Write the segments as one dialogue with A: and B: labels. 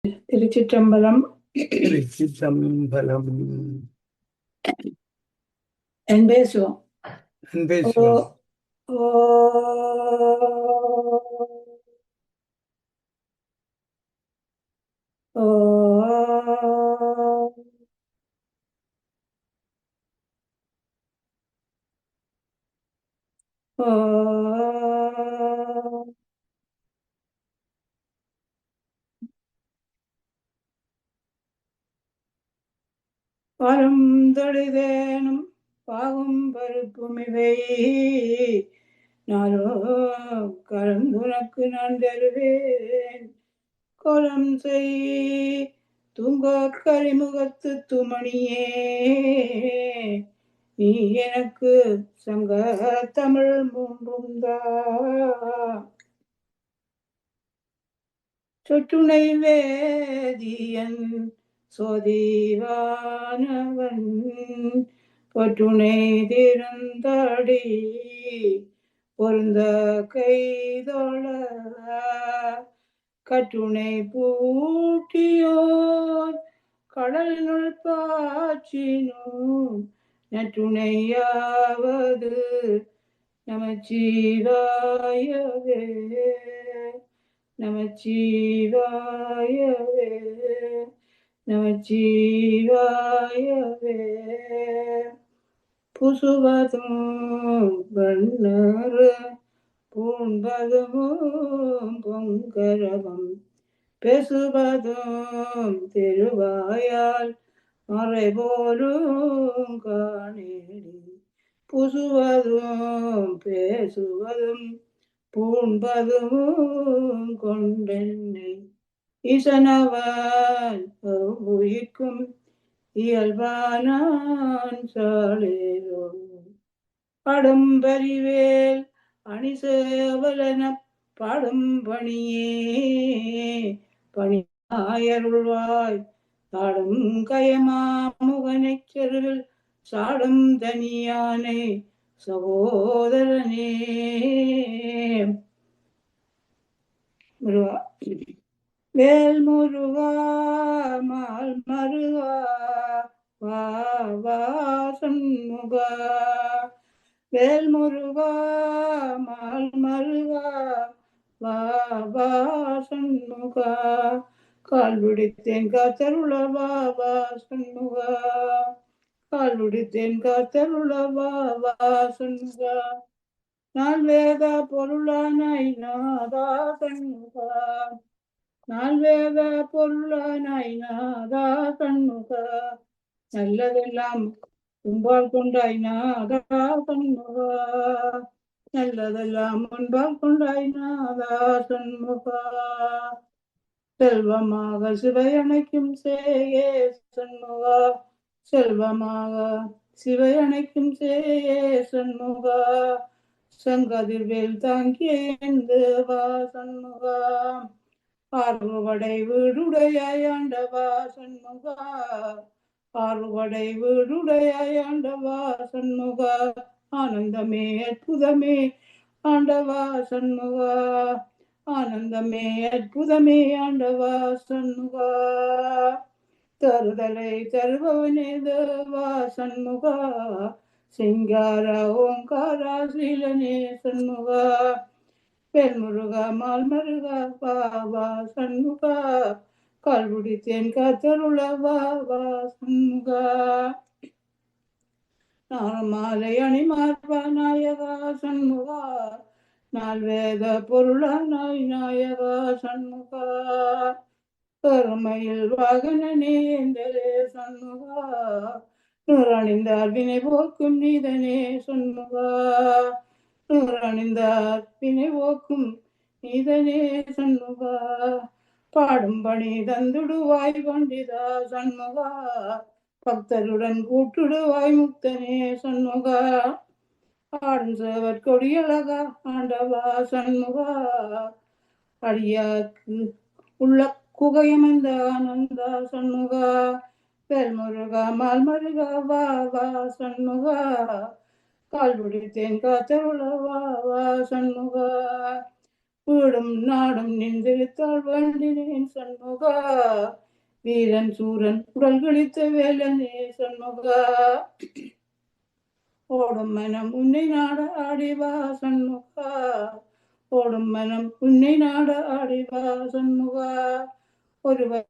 A: திருச்சிற்றம்பலம்.
B: திருச்சிற்றம்பலம்.
A: அன்பே சிவம்.
B: அன்பே சிவம்.
A: ஓ வரும் தொழுதேனும் பாகும் பருப்பும் இவை நாளோ கலந்துனக்கு நான் தருவேன். கோலம் செய் தூங்க கரிமுகத்து துமணியே, நீ எனக்கு சங்க தமிழ் மூன்றுந்தா. சொற்றுணை வேதியன் சோதிவானவன் பொற்றுணை திருந்தாடி பொருந்த கைதொழ கற்றுணை பூட்டியோர் கடலினுள் பாய்ச்சினும் நற்றுணையாவது நமச்சிவாயவே நமச்சிவாயவே நமச்சிவாயவே. புசுவதும் வண்ணறு பூண்பதும் பொங்கரவம் பேசுவதும் திருவாயால் மறை போலும் காணேடி. புசுவதும் பேசுவதும் பூண்பதும் கொண்டென்னை ஈசனவன் உயிர்க்கும் இயல்பானான் சாலேரோ. படும் பரிவேல் அணிசேவலன பாடும் பணியே பணியாயருள்வாய் தாடும் கயமா முகனைச் செருவில் சாடும் தனியானை சகோதரனே. முருகா வேல் முருகா மால் மருகா வா வா சண்முகா. வேல் முருகா மால் மருகா வா வா சண்முகா. கால் விடுத்தேன் காத்தருள வா வா சண்முகா. கால் விடுத்தேன் காத்தருள வா வா சண்முகா. நான் வேத பொருளானாய் நாதா சண்முகா. நான் வேத பொருளானாய் நாதா சண்முகா. நல்லதெல்லாம் முன்பால் கொண்டாய் நாதா சண்முகா. நல்லதெல்லாம் முன்பால் கொண்டாய் நாதா சண்முகா. செல்வமாக சிவையணைக்கும் சேயே சண்முகா. செல்வமாக சிவையணைக்கும் சேயே சண்முகா. செங்கதிர்வேல் தாங்கிய எந்து வா சண்முகா. ஆறுபடை வீடுடையாய் ஆண்டவா சண்முகா. ஆறுபடை வீடுடையாய் ஆண்டவா சண்முகா. ஆனந்தமே அற்புதமே ஆண்டவா சண்முகா. ஆனந்தமே அற்புதமே ஆண்டவா சண்முகா. தருதலை தருபவனே தேவா சண்முகா. சிங்கார ஓங்காரா சீலனே சண்முகா. வேல் முருகா மால் மருகா வா வா சண்முகா. கால் பிடித்தேன் காத்தருள வா வா சண்முகா. மாலை அணிமார்பா நாயகா சண்முகா. நால் வேத பொருளானாய் நாயகா சண்முகா. பெருமையில் வாகனனே எந்தலே சண்முகா. நூறணிந்தார் வினை போக்கும் நீதனே சண்முகா. நூறணிந்தார் வினை போக்கும் நீதனே சண்முகா. பாடும் பணி தந்துடுவாய் பண்டிதா சண்முகா. பக்தருடன் கூட்டுடுவாய் முக்தனே சண்முகா. ஆடும் சேவர் கொடியழகா ஆண்டவா சண்முகா. அடியாக்கு உள்ள குகையமந்த ஆனந்தா சண்முகா. வேல் முருகா மால் மருகா வா வா சண்முகா. கால் பிடித்தேன் காத்தருள வா வா சண்முகா. வீடும் நாடும் நின்றிருத்தால் வேண்டினேன் சண்முகா, வீரன் சூரன் உடல் கிழித்த வேலனே சண்முகா, ஓடும் மனம் உன்னை நாட ஆடிவா சண்முகா, ஓடும் மனம் உன்னை நாட ஆடிவா சண்முகா, ஒருவர்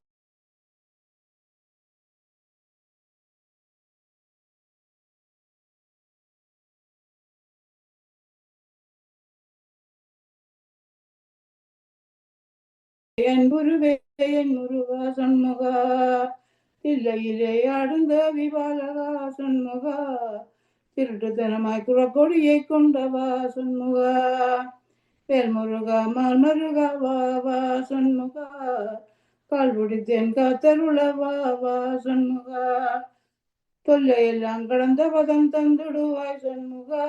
A: என் குருவே என் முருகா சண்முகா, இல்லையிலே ஆடுங்க விபாலகா சண்முகா, திருட்டுத்தனமாய் குறக்கொடியை கொண்டவா சண்முகா, வேல்முருகா மால்மருகா வா வா சண்முகா, கால் பிடித்தேன் காத்தருள வா வா சண்முகா, தொல்லையெல்லாம் கடந்த பதம் தந்துடுவாய் சண்முகா,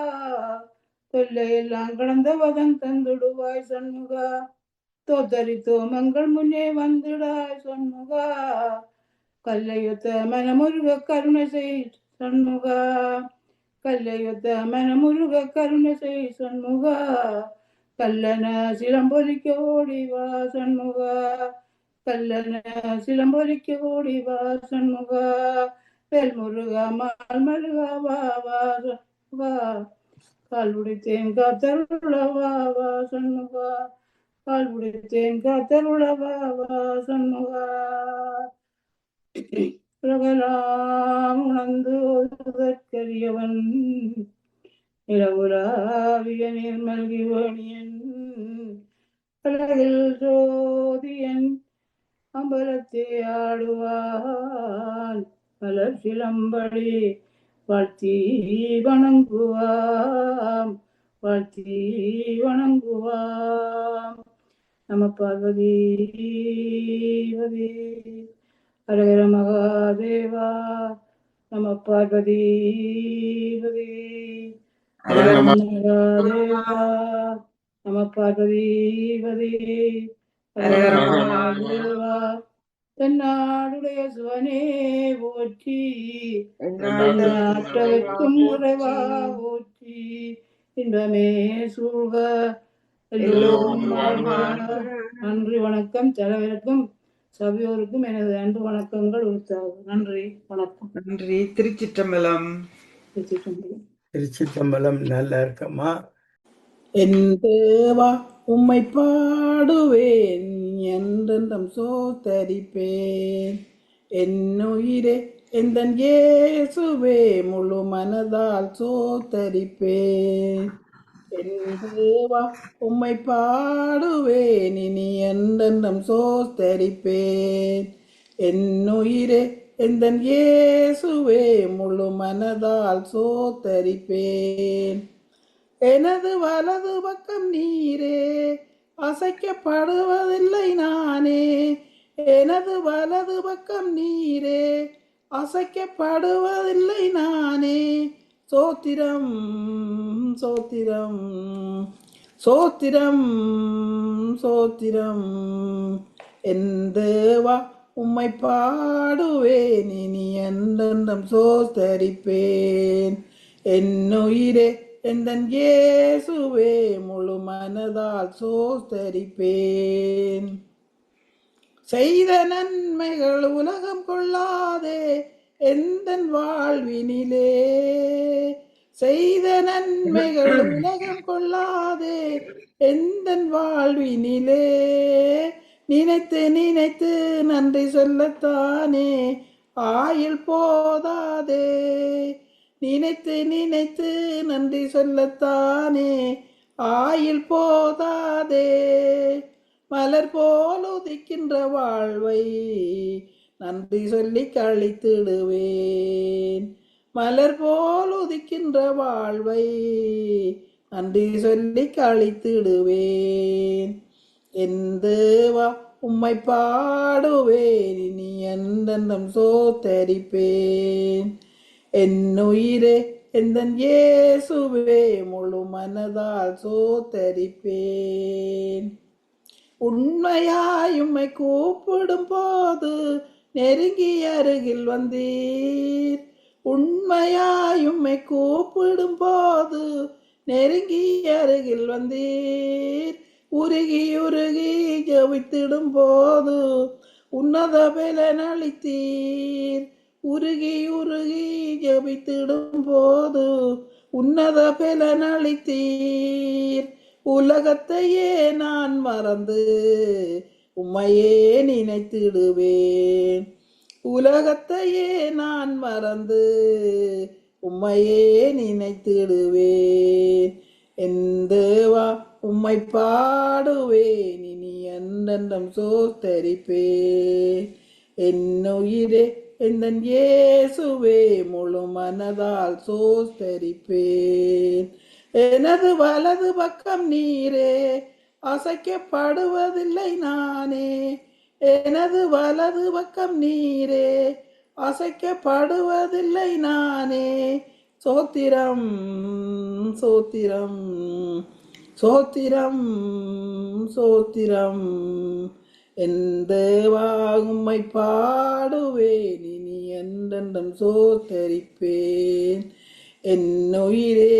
A: தொல்லையெல்லாம் கடந்த பதம் தந்துடுவாய் சண்முகா, தோத்தரித்தோ மங்கள் முன்னே வந்துடாய் சண்முகா, கல்லையொத்த மனமுருக கருணை செய் சண்முகா, கல்லையொத்த மனமுருக கருணை செய் சண்முகா, கல்லன சிலம்பொலிக்க ஓடிவா சண்முகா, கல்லன சிலம்பொலிக்க ஓடிவா சண்முகா, வேல்முருகா மால்மருகா வா வா சண்முகா, கால் உடைத்தேன் காத்தருள வா வா சண்முகா, கால் உடைத்தேன் காத்தருள வா வா சண்முகா, உலகெல்லாம் உணர்ந்து ஓதுதற்கரியவன், நிலவுலாவிய நீர்மல்கி வேணியன், உலகில் ஜோதியன் அம்பலத்தே ஆடுவான், மலர் சிலம்படி வாழ்த்தி வணங்குவாம், வாழ்த்தி வணங்குவாம். நம பார்வதி ஹரஹர மகாதேவா, நம பார்வதி ஹரஹர மகாதேவா, நம பார்வதி ஹரஹர மகாதேவா, தென்னாடுடைய சிவனே போற்றி, எந்நாட்டவர்க்கும் உறைவா போற்றி, இன்பமே சூழ்க எல்லோரும் நன்றி. வணக்கம். தலைவருக்கும் சபையோருக்கும் எனது அன்பு வணக்கங்கள் உரித்தாகும். நன்றி, வணக்கம்.
C: நன்றி. திருச்சிற்றம்பலம்.
B: திருச்சிற்றம்பலம். நல்லா இருக்கம்மா.
D: என் தேவா உம்மை பாடுவேன், என்றென்றும் சோத்தரிப்பேன், என் உயிரே எந்தன் இயேசுவே முழு மனதால் சோத்தரிப்பேன், என் தேவா உம்மை பாடுவேன், இனி என்றென்றும் சோத்தரிப்பேன், என் உயிரே எந்தன் இயேசுவே முழு மனதால் சோத்தரிப்பேன், எனது வலது பக்கம் நீரே அசைக்கப்படுவதில்லை நானே, எனது வலது பக்கம் நீரே அசைக்கப்படுவதில்லை நானே, சோத்திரம் சோத்திரம் சோத்திரம் சோத்திரம், என் தேவா உம்மை பாடுவேன், இனி என்றென்றும் சோத்தரிப்பேன், என் உயிரே எந்தன் இயேசுவே முழு மனதால் சோத்தரிப்பேன், செய்த நன்மைகள் உலகம் கொள்ளாதே எந்தன் வாழ்வினிலே, செய்த நன்மைகள் உலகம் கொள்ளாதே எந்தன் வாழ்வினிலே, நினைத்து நினைத்து நன்றி சொல்லத்தானே ஆயுள் போதாதே, நினைத்து நினைத்து நன்றி சொல்லத்தானே ஆயுள் போதாதே, மலர் போல் உதிக்கின்ற வாழ்வை நன்றி சொல்லி கழித்திடுவேன், மலர் போல் உதிக்கின்ற வாழ்வை நன்றி சொல்லி கழித்திடுவேன், என் தேவா உம்மை பாடுவேன், இனி என்றென்றும் சோத்தரிப்பேன், என் உயிரே எந்தன் இயேசுவே முழு மனதால் சோத்தரிப்பேன், உண்மையாய் உம்மை கூப்பிடும் போது நெருங்கி அருகில் வந்தீர், உண்மையாய் உம்மை கூப்பிடும் போது நெருங்கி அருகில் வந்தீர், உருகி உருகி ஜெபித்திடும் போது உன்னத பலன் அளித்தீர். உருகி உருகி ஜெபித்திடும் போது உன்னத பலன் அளித்தீர். உலகத்தையே நான் மறந்து உம்மையே நினைத்திடுவேன். உலகத்தையே நான் மறந்து உம்மையே நினைத்திடுவேன். என் தேவா உம்மை பாடுவேன், இனி என்றென்றும் சோத்தரிப்பேன். என் உயிரே எந்தன் இயேசுவே முழு மனதால் சோஸ்தரிப்பேன். எனது வலது பக்கம் நீரே, அசைக்கப்படுவதில்லை நானே. எனது வலது பக்கம் நீரே, அசைக்கப்படுவதில்லை நானே. சோத்திரம் சோத்திரம் சோத்திரம் சோத்திரம். என் தேவா உம்மை பாடுவேன், இனி என்றென்றும் சோத்தரிப்பேன். என் உயிரே